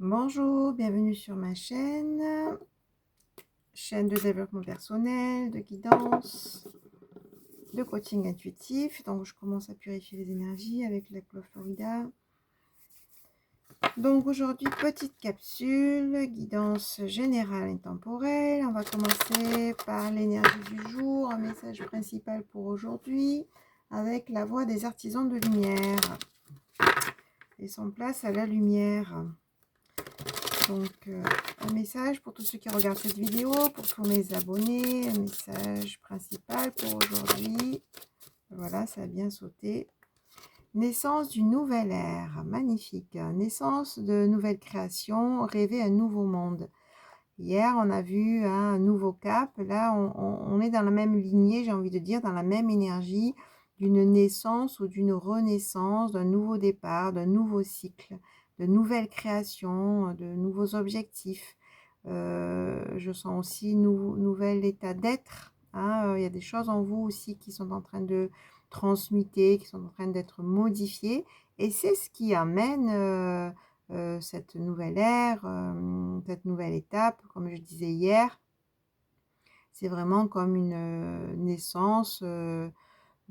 Bonjour, bienvenue sur ma chaîne de développement personnel, de guidance, de coaching intuitif. Donc, je commence à purifier les énergies avec la clove Florida. Donc, aujourd'hui, petite capsule, guidance générale et temporelle. On va commencer par l'énergie du jour, un message principal pour aujourd'hui, avec la voix des artisans de lumière. Laissons place à la lumière. Donc, un message pour tous ceux qui regardent cette vidéo, pour tous mes abonnés, un message principal pour aujourd'hui. Voilà, ça a bien sauté. Naissance d'une nouvelle ère, magnifique. Naissance de nouvelles créations, rêver un nouveau monde. Hier, on a vu un nouveau cap. Là, on est dans la même lignée, j'ai envie de dire, dans la même énergie d'une naissance ou d'une renaissance, d'un nouveau départ, d'un nouveau cycle, de nouvelles créations, de nouveaux objectifs. Je sens aussi nouvel état d'être. Hein. Il y a des choses en vous aussi qui sont en train de transmuter, qui sont en train d'être modifiées. Et c'est ce qui amène cette nouvelle ère, cette nouvelle étape, comme je disais hier. C'est vraiment comme une naissance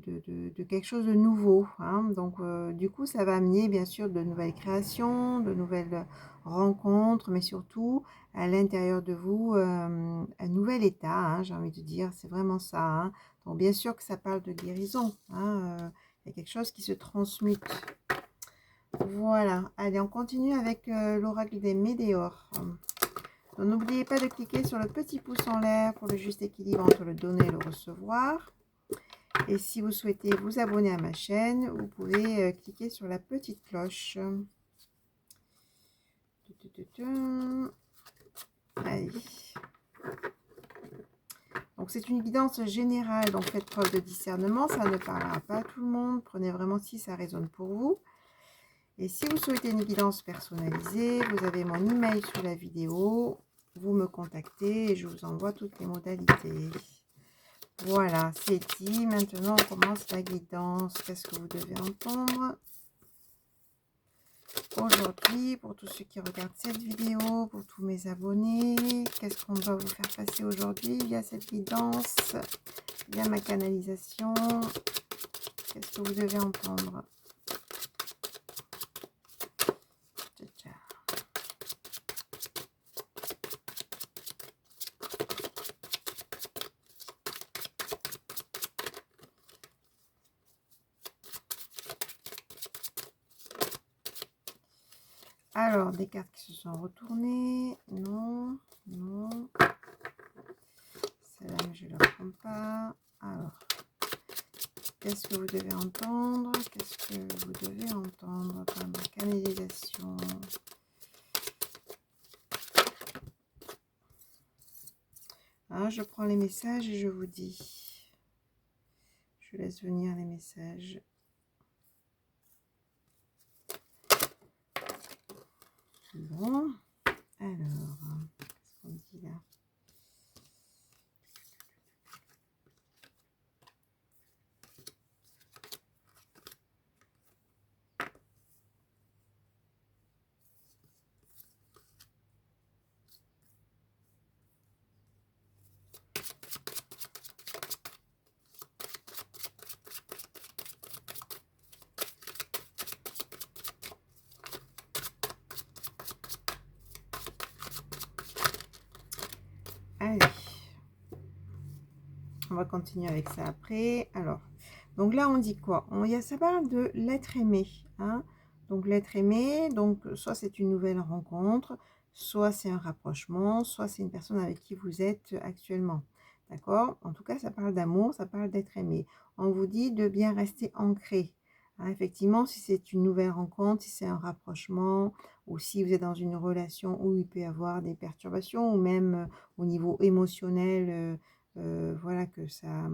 de quelque chose de nouveau. Hein. Donc, du coup, ça va amener bien sûr de nouvelles créations, de nouvelles rencontres, mais surtout à l'intérieur de vous, un nouvel état, hein, j'ai envie de dire. C'est vraiment ça. Hein. Donc, bien sûr que ça parle de guérison. Hein. Il y a quelque chose qui se transmute. Voilà, allez, on continue avec l'oracle des météores. Donc, n'oubliez pas de cliquer sur le petit pouce en l'air pour le juste équilibre entre le donner et le recevoir. Et si vous souhaitez vous abonner à ma chaîne, vous pouvez cliquer sur la petite cloche. Allez. Donc, c'est une guidance générale, donc faites preuve de discernement, ça ne parlera pas à tout le monde. Prenez vraiment si ça résonne pour vous. Et si vous souhaitez une guidance personnalisée, vous avez mon email sous la vidéo. Vous me contactez et je vous envoie toutes les modalités. Voilà, c'est dit. Maintenant, on commence la guidance. Qu'est-ce que vous devez entendre aujourd'hui pour tous ceux qui regardent cette vidéo, pour tous mes abonnés? Qu'est-ce qu'on va vous faire passer aujourd'hui via cette guidance, via ma canalisation? Qu'est-ce que vous devez entendre? Alors, des cartes qui se sont retournées. Non, non. Celle-là, je ne la prends pas. Alors, qu'est-ce que vous devez entendre? Qu'est-ce que vous devez entendre par ma canalisation? Alors, je prends les messages et je vous dis. Je laisse venir les messages. Bon, alors, qu'est-ce qu'on dit là? Allez, on va continuer avec ça après. Alors, donc là, on dit quoi? Ça parle de l'être aimé. Hein. Donc, l'être aimé, donc soit c'est une nouvelle rencontre, soit c'est un rapprochement, soit c'est une personne avec qui vous êtes actuellement. D'accord? En tout cas, ça parle d'amour, ça parle d'être aimé. On vous dit de bien rester ancré. Hein, effectivement, si c'est une nouvelle rencontre, si c'est un rapprochement, ou si vous êtes dans une relation où il peut y avoir des perturbations, ou même au niveau émotionnel, voilà que ça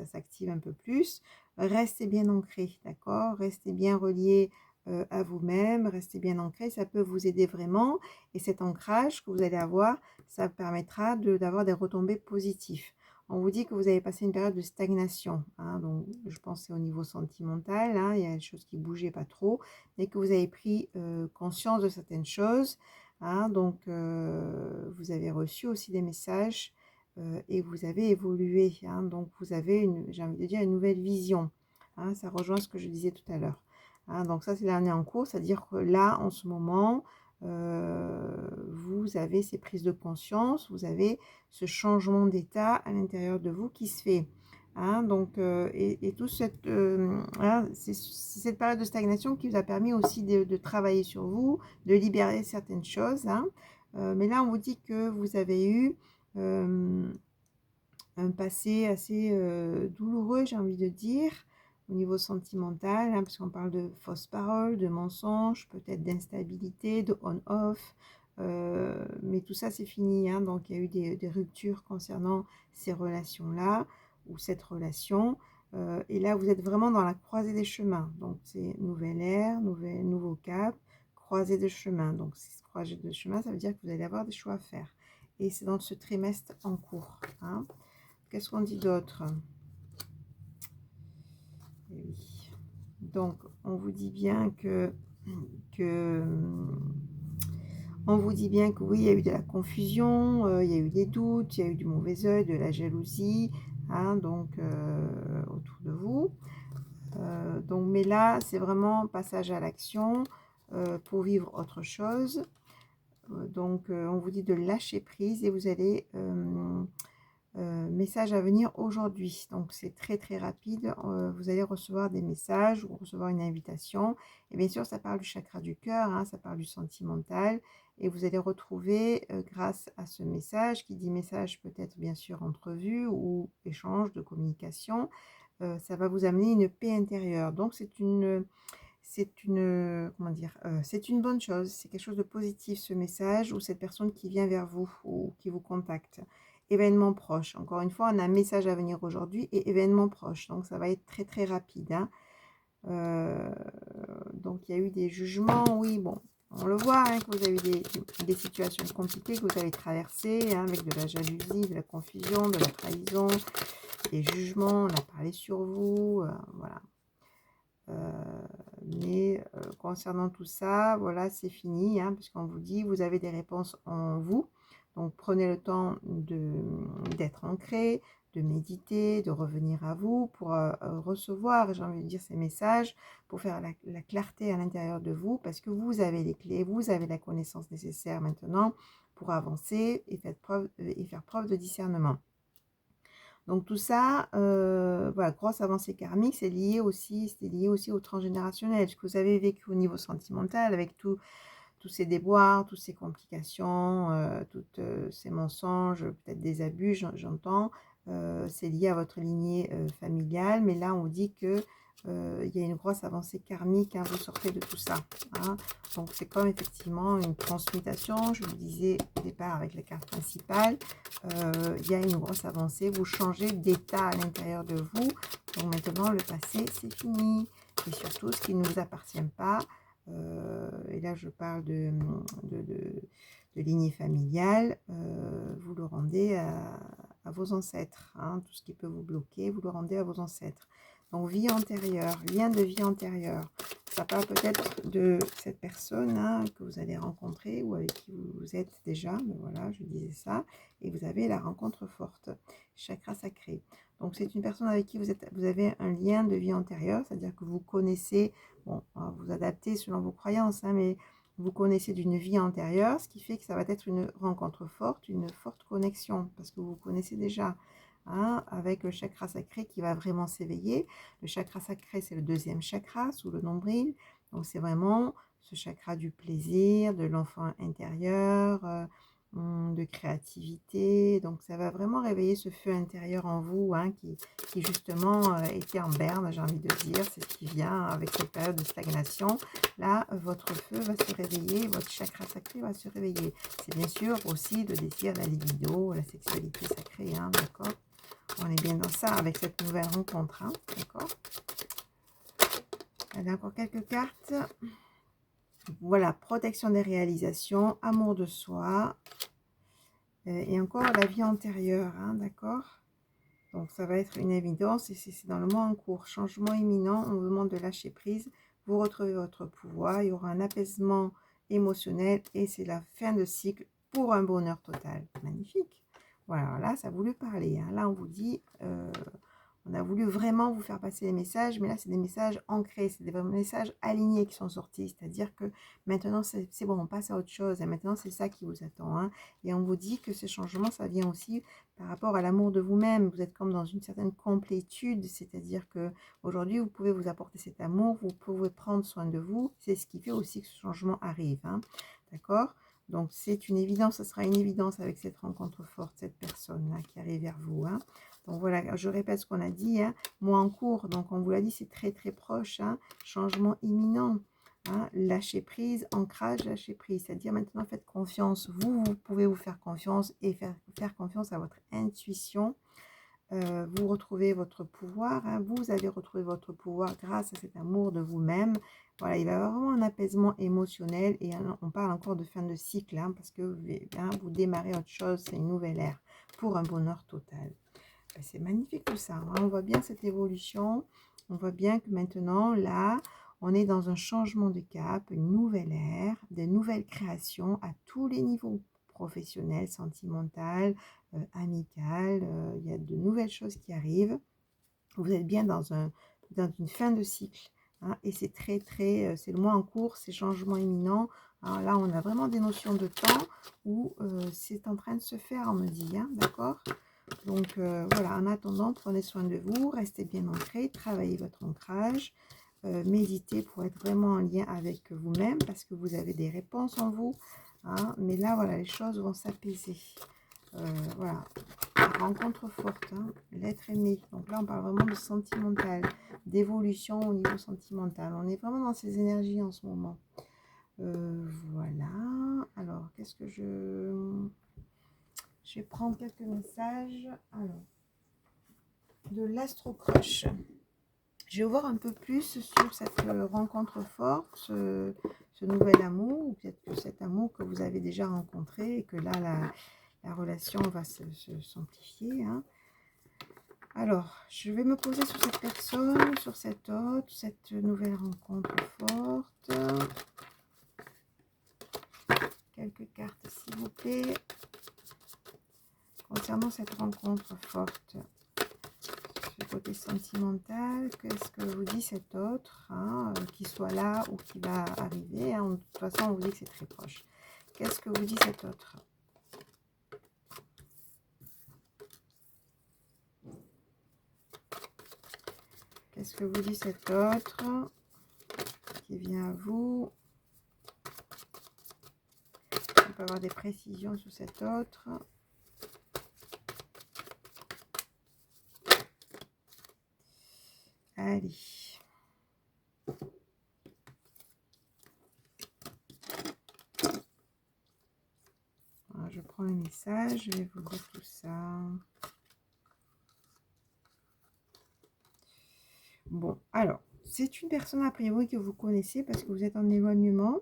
s'active un peu plus. Restez bien ancré, d'accord? Restez bien relié à vous-même, restez bien ancré, ça peut vous aider vraiment. Et cet ancrage que vous allez avoir, ça permettra d'avoir des retombées positives. On vous dit que vous avez passé une période de stagnation, hein, donc je pense que c'est au niveau sentimental, hein, il y a des choses qui bougeaient pas trop, mais que vous avez pris conscience de certaines choses, hein, donc vous avez reçu aussi des messages et vous avez évolué, hein, donc vous avez, j'ai envie de dire, une nouvelle vision, hein, ça rejoint ce que je disais tout à l'heure. Hein, donc ça, c'est l'année en cours, c'est-à-dire que là, en ce moment, vous avez ces prises de conscience, vous avez ce changement d'état à l'intérieur de vous qui se fait. Hein, donc, et tout cette, hein, c'est cette période de stagnation qui vous a permis aussi de travailler sur vous, de libérer certaines choses. Hein. Mais là, on vous dit que vous avez eu un passé assez douloureux, j'ai envie de dire, au niveau sentimental, hein, parce qu'on parle de fausses paroles, de mensonges, peut-être d'instabilité, de on-off, mais tout ça c'est fini, hein, donc il y a eu des ruptures concernant ces relations-là, ou cette relation, et là vous êtes vraiment dans la croisée des chemins, donc c'est nouvelle ère, nouveau cap, croisée de chemin, donc croisée de chemin, ça veut dire que vous allez avoir des choix à faire, et c'est dans ce trimestre en cours, hein. Qu'est-ce qu'on dit d'autre? Eh oui. Donc, on vous dit bien que on vous dit bien que oui, il y a eu de la confusion, il y a eu des doutes, il y a eu du mauvais œil, de la jalousie, hein, donc autour de vous. Donc, mais là, c'est vraiment passage à l'action pour vivre autre chose. Donc, on vous dit de lâcher prise et vous allez message à venir aujourd'hui, donc c'est très très rapide, vous allez recevoir des messages ou recevoir une invitation, et bien sûr ça parle du chakra du cœur, hein, ça parle du sentimental, et vous allez retrouver grâce à ce message, qui dit message peut-être bien sûr entrevue ou échange de communication, ça va vous amener une paix intérieure, donc comment dire, c'est une bonne chose, c'est quelque chose de positif ce message, ou cette personne qui vient vers vous ou qui vous contacte. Événement proche, encore une fois, on a un message à venir aujourd'hui et événement proche, donc ça va être très très rapide. Hein. Donc il y a eu des jugements, oui, bon, on le voit, hein, que vous avez eu des situations compliquées que vous avez traversées, hein, avec de la jalousie, de la confusion, de la trahison, des jugements, on a parlé sur vous, voilà. Mais concernant tout ça, voilà, c'est fini, hein, puisqu'on vous dit, vous avez des réponses en vous. Donc, prenez le temps d'être ancré, de méditer, de revenir à vous pour recevoir, j'ai envie de dire, ces messages, pour faire la clarté à l'intérieur de vous, parce que vous avez les clés, vous avez la connaissance nécessaire maintenant pour avancer et faire preuve de discernement. Donc tout ça, voilà, grosse avancée karmique, c'était lié aussi au transgénérationnel, ce que vous avez vécu au niveau sentimental, avec tous ces déboires, toutes ces complications, tous ces mensonges, peut-être des abus, j'entends, c'est lié à votre lignée familiale, mais là on dit que il y a une grosse avancée karmique, hein, vous sortez de tout ça. Hein. Donc c'est comme effectivement une transmutation, je vous disais au départ avec la carte principale, il y a une grosse avancée, vous changez d'état à l'intérieur de vous, donc maintenant le passé c'est fini, et surtout ce qui ne vous appartient pas, et là je parle de lignée familiale, vous le rendez à vos ancêtres, hein, tout ce qui peut vous bloquer, vous le rendez à vos ancêtres. Donc vie antérieure, lien de vie antérieure, ça parle peut-être de cette personne, hein, que vous allez rencontrer ou avec qui vous êtes déjà, mais voilà, je disais ça, et vous avez la rencontre forte, chakra sacré. Donc c'est une personne avec qui vous avez un lien de vie antérieure, c'est-à-dire que vous connaissez, bon, vous adaptez selon vos croyances, hein, mais vous connaissez d'une vie antérieure, ce qui fait que ça va être une rencontre forte, une forte connexion, parce que vous connaissez déjà. Hein, avec le chakra sacré qui va vraiment s'éveiller. Le chakra sacré, c'est le deuxième chakra sous le nombril. Donc, c'est vraiment ce chakra du plaisir, de l'enfant intérieur, de créativité. Donc, ça va vraiment réveiller ce feu intérieur en vous, hein, qui justement était en berne, j'ai envie de dire. C'est ce qui vient avec cette période de stagnation. Là, votre feu va se réveiller, votre chakra sacré va se réveiller. C'est bien sûr aussi le désir, la libido, la sexualité sacrée, hein, d'accord? On est bien dans ça avec cette nouvelle rencontre, hein, d'accord? Il y a encore quelques cartes. Voilà, protection des réalisations, amour de soi, et encore la vie antérieure, hein, d'accord? Donc, ça va être une évidence et c'est dans le mois en cours. Changement imminent, on vous demande de lâcher prise. Vous retrouvez votre pouvoir. Il y aura un apaisement émotionnel et c'est la fin de cycle pour un bonheur total. Magnifique. Voilà, là, ça a voulu parler. Hein. Là, on vous dit, on a voulu vraiment vous faire passer les messages, mais là, c'est des messages ancrés, c'est des messages alignés qui sont sortis. C'est-à-dire que maintenant, c'est bon, on passe à autre chose. Et maintenant, c'est ça qui vous attend. Hein. Et on vous dit que ce changement, ça vient aussi par rapport à l'amour de vous-même. Vous êtes comme dans une certaine complétude, c'est-à-dire que aujourd'hui, vous pouvez vous apporter cet amour, vous pouvez prendre soin de vous. C'est ce qui fait aussi que ce changement arrive. Hein. D'accord ? Donc, c'est une évidence, ce sera une évidence avec cette rencontre forte, cette personne-là qui arrive vers vous. Hein. Donc, voilà, je répète ce qu'on a dit. Hein. Mois en cours, donc on vous l'a dit, c'est très, très proche. Hein. Changement imminent. Hein. Lâcher prise, ancrage, lâcher prise. C'est-à-dire maintenant, faites confiance. Vous pouvez vous faire confiance et faire confiance à votre intuition. Vous retrouvez votre pouvoir, hein, vous avez retrouvé votre pouvoir grâce à cet amour de vous-même. Voilà, il va y avoir vraiment un apaisement émotionnel et on parle encore de fin de cycle, hein, parce que hein, vous démarrez autre chose, c'est une nouvelle ère pour un bonheur total. Ben, c'est magnifique tout ça, hein, on voit bien cette évolution, on voit bien que maintenant, là, on est dans un changement de cap, une nouvelle ère, des nouvelles créations à tous les niveaux. Professionnel, sentimental, amical, il y a de nouvelles choses qui arrivent. Vous êtes bien dans une fin de cycle. Hein, et c'est c'est le mois en cours, c'est changement imminent. Hein, là, on a vraiment des notions de temps où c'est en train de se faire, on me dit. Hein, d'accord ? Donc, voilà, en attendant, prenez soin de vous, restez bien ancré, travaillez votre ancrage. Méditez pour être vraiment en lien avec vous-même parce que vous avez des réponses en vous. Hein, mais là, voilà, les choses vont s'apaiser. Voilà, rencontre forte, hein, l'être aimé. Donc là, on parle vraiment de sentimental, d'évolution au niveau sentimental. On est vraiment dans ces énergies en ce moment. Voilà. Alors, qu'est-ce que je vais prendre quelques messages. Alors, de l'astro-crush. Je vais voir un peu plus sur cette rencontre forte, ce nouvel amour, ou peut-être que cet amour que vous avez déjà rencontré et que là, la relation va s'amplifier. Hein. Alors, je vais me poser sur cette personne, sur cet autre, cette nouvelle rencontre forte. Quelques cartes, s'il vous plaît. Concernant cette rencontre forte, ce côté sentimental, qu'est-ce que vous dit cet autre, hein, qu'il soit là ou qui va arriver. Hein, de toute façon, on vous dit que c'est très proche. Qu'est-ce que vous dit cet autre? Qu'est-ce que vous dit cet autre qui vient à vous? On peut avoir des précisions sur cet autre. Allez. Alors, je prends le message, je vais vous dire tout ça. Bon, alors, c'est une personne a priori que vous connaissez parce que vous êtes en éloignement.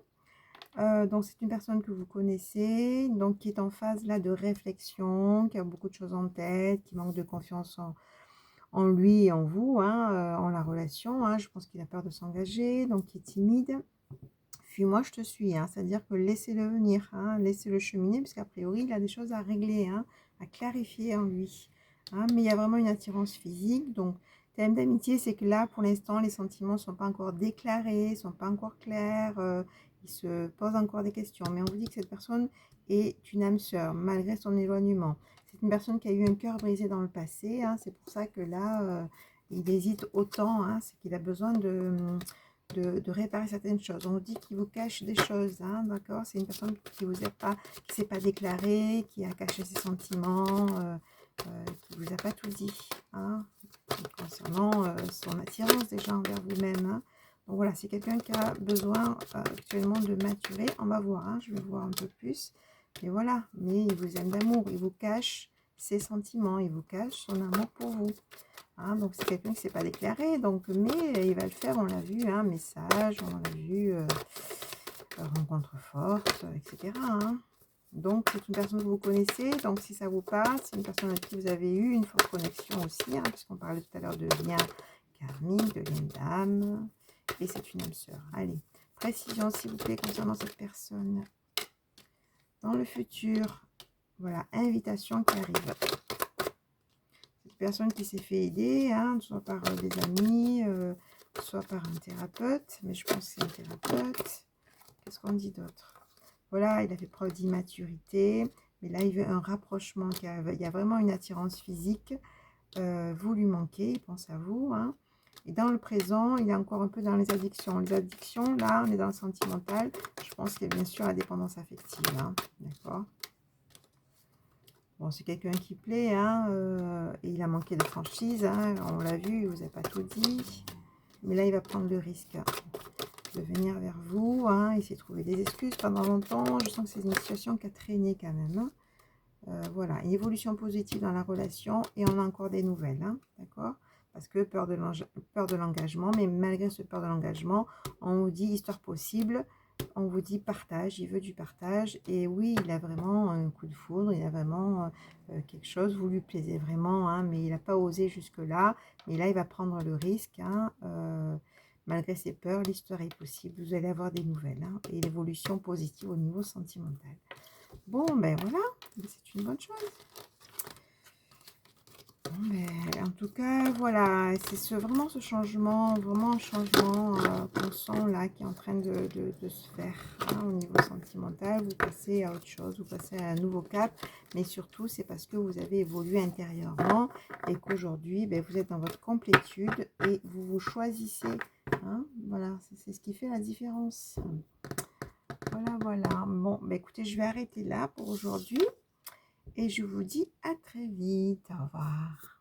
Donc, c'est une personne que vous connaissez, donc qui est en phase là de réflexion, qui a beaucoup de choses en tête, qui manque de confiance en lui et en vous, hein, en la relation. Hein. Je pense qu'il a peur de s'engager, donc qui est timide. Fuis-moi, je te suis. Hein. C'est-à-dire que laissez-le venir, hein, laissez-le cheminer, parce qu'a priori, il a des choses à régler, hein, à clarifier en lui. Hein. Mais il y a vraiment une attirance physique. Donc, thème d'amitié, c'est que là, pour l'instant, les sentiments ne sont pas encore déclarés, ne sont pas encore clairs. Il se pose encore des questions. Mais on vous dit que cette personne est une âme sœur, malgré son éloignement. C'est une personne qui a eu un cœur brisé dans le passé. Hein. C'est pour ça que là, il hésite autant. Hein. C'est qu'il a besoin de réparer certaines choses. On vous dit qu'il vous cache des choses, hein, d'accord? C'est une personne qui vous a pas, qui s'est pas déclarée, qui a caché ses sentiments, qui vous a pas tout dit, hein, concernant son attirance déjà envers vous-même. Hein. Donc voilà, c'est quelqu'un qui a besoin actuellement de maturer. On va voir, hein, je vais voir un peu plus. Mais voilà, mais il vous aime d'amour, il vous cache ses sentiments, il vous cache son amour pour vous. Hein, donc c'est quelqu'un qui ne s'est pas déclaré, donc, mais il va le faire, on l'a vu, hein, message, on l'a vu, rencontre forte, etc. Hein. Donc, c'est une personne que vous connaissez. Donc, si ça vous parle, c'est une personne avec qui vous avez eu une forte connexion aussi, hein, puisqu'on parlait tout à l'heure de lien karmique, de lien d'âme. Et c'est une âme sœur. Allez, précision, s'il vous plaît, concernant cette personne. Dans le futur, voilà, invitation qui arrive. Cette personne qui s'est fait aider, hein, soit par des amis, soit par un thérapeute. Mais je pense que c'est un thérapeute. Qu'est-ce qu'on dit d'autre? Voilà, il a fait preuve d'immaturité, mais là, il veut un rapprochement. Il y a vraiment une attirance physique. Vous lui manquez, il pense à vous. Hein. Et dans le présent, il est encore un peu dans les addictions. Les addictions, là, on est dans le sentimental. Je pense qu'il y a bien sûr la dépendance affective. Hein. D'accord. Bon, c'est quelqu'un qui plaît, hein, et il a manqué de franchise. Hein, on l'a vu, il ne vous a pas tout dit. Mais là, il va prendre le risque de venir vers vous. Hein, il s'est trouvé des excuses pendant longtemps. Je sens que c'est une situation qui a traîné quand même. Hein. Voilà, une évolution positive dans la relation et on a encore des nouvelles. Hein, d'accord? Parce que peur de l'engagement, mais malgré ce peur de l'engagement, on vous dit histoire possible. On vous dit partage, il veut du partage. Et oui, il a vraiment un coup de foudre, il a vraiment quelque chose, vous lui plaisez vraiment, hein, mais il n'a pas osé jusque-là. Mais là, il va prendre le risque. Hein, malgré ses peurs, l'histoire est possible. Vous allez avoir des nouvelles hein, et l'évolution positive au niveau sentimental. Bon, ben voilà, c'est une bonne chose. Bon, ben, en tout cas, voilà, c'est vraiment ce changement, vraiment un changement qu'on sent là, qui est en train de se faire hein, au niveau sentimental. Vous passez à autre chose, vous passez à un nouveau cap, mais surtout, c'est parce que vous avez évolué intérieurement et qu'aujourd'hui, ben, vous êtes dans votre complétude et vous vous choisissez. Hein, voilà, c'est ce qui fait la différence. Voilà, voilà. Bon, ben, écoutez, je vais arrêter là pour aujourd'hui. Et je vous dis à très vite. Au revoir.